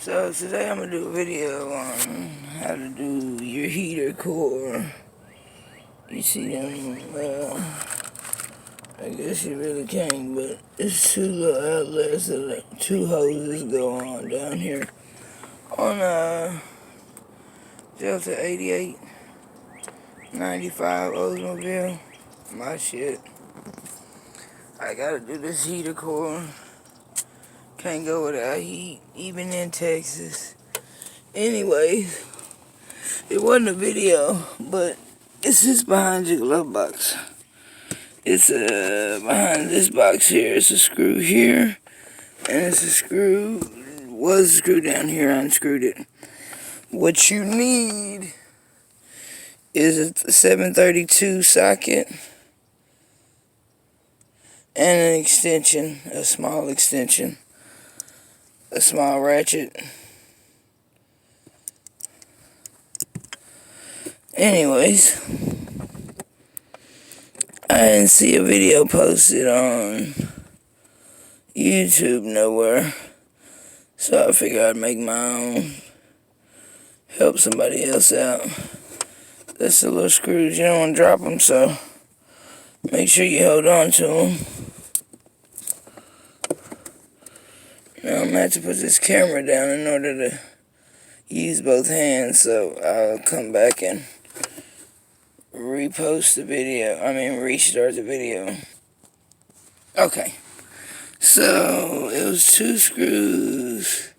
So today I'm going to do a video on how to do your heater core. You see them, I guess you really can't, but it's two little outlets that two hoses go on down here on Delta 8895 Oldsmobile. My shit. I gotta do this heater core. Can't go without heat, even in Texas. Anyway, it wasn't a video, but it's just behind your glove box. It's behind this box here. It's a screw here, and it's a screw. Was a screw down here. I unscrewed it. What you need is a 732 socket and an extension, a small ratchet. Anyways, I didn't see a video posted on YouTube nowhere, so I figured I'd make my own, help somebody else out. That's the little screws, you don't want to drop them, so make sure you hold on to them. Now I'm going to have to put this camera down in order to use both hands, so I'll come back and restart the video. Okay, so it was two screws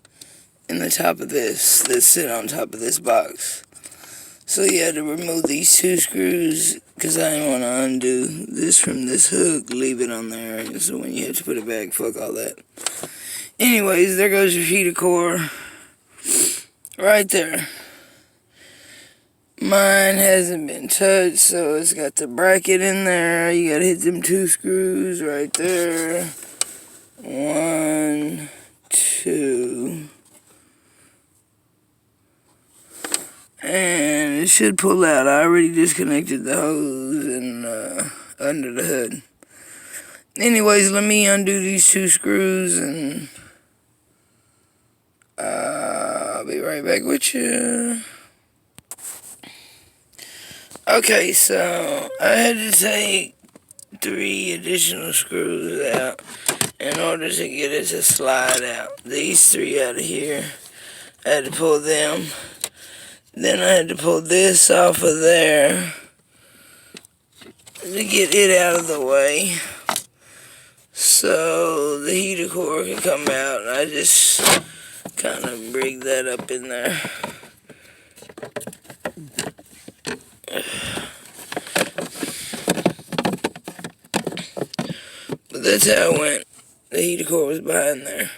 in the top of this that sit on top of this box. So you had to remove these two screws because I didn't want to undo this from this hook, leave it on there. So when you have to put it back, fuck all that. Anyways, there goes your heater core right there. Mine hasn't been touched, so it's got the bracket in there. You gotta hit them two screws right there. 1, 2. And it should pull out. I already disconnected the hose and under the hood. Anyways, let me undo these two screws and I'll be right back with you. Okay, so I had to take 3 additional screws out in order to get it to slide out. These 3 out of here, I had to pull them. Then I had to pull this off of there to get it out of the way so the heater core can come out. I just kind of rigged that up in there. But that's how it went. The heater core was behind there.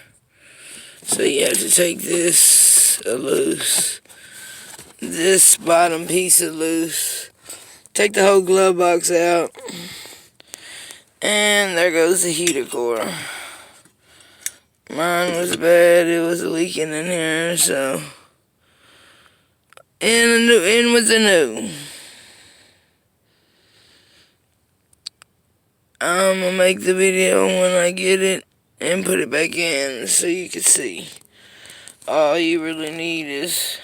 So you have to take this loose. This bottom piece is loose. Take the whole glove box out. And there goes the heater core. Mine was bad. It was leaking in here, so in with the new. I'm gonna make the video when I get it and put it back in so you can see. All you really need is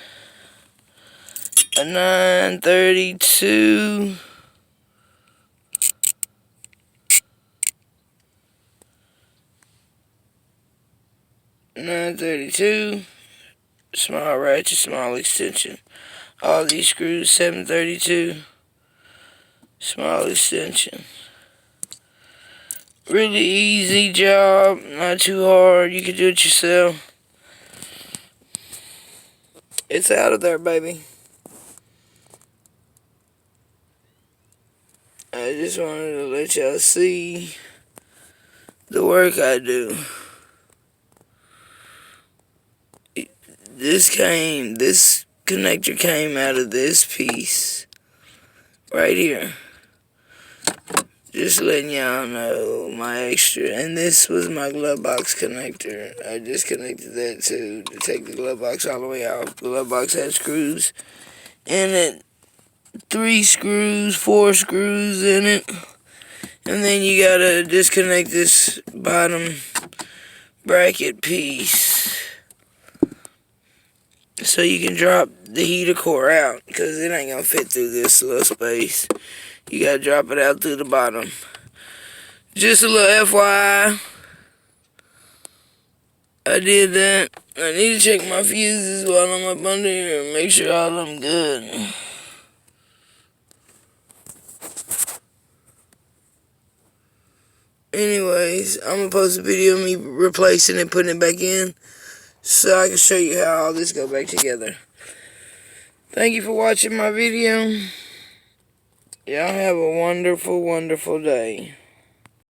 a 932 small ratchet, small extension. All these screws 732 small extension. Really easy job, not too hard. You can do it yourself. It's out of there, baby. I just wanted to let y'all see the work I do. This connector came out of this piece right here. Just letting y'all know my extra. And this was my glove box connector. I disconnected that too to take the glove box all the way off. The glove box had screws in it. 3 screws, 4 screws in it. And then you gotta disconnect this bottom bracket piece. so you can drop the heater core out, because it ain't gonna fit through this little space. You gotta drop it out through the bottom. Just a little FYI, I did that. I need to check my fuses while I'm up under here and make sure all of them good. Anyways, I'm gonna post a video of me replacing it, putting it back in, so I can show you how all this go back together. Thank you for watching my video. Y'all have a wonderful, wonderful day.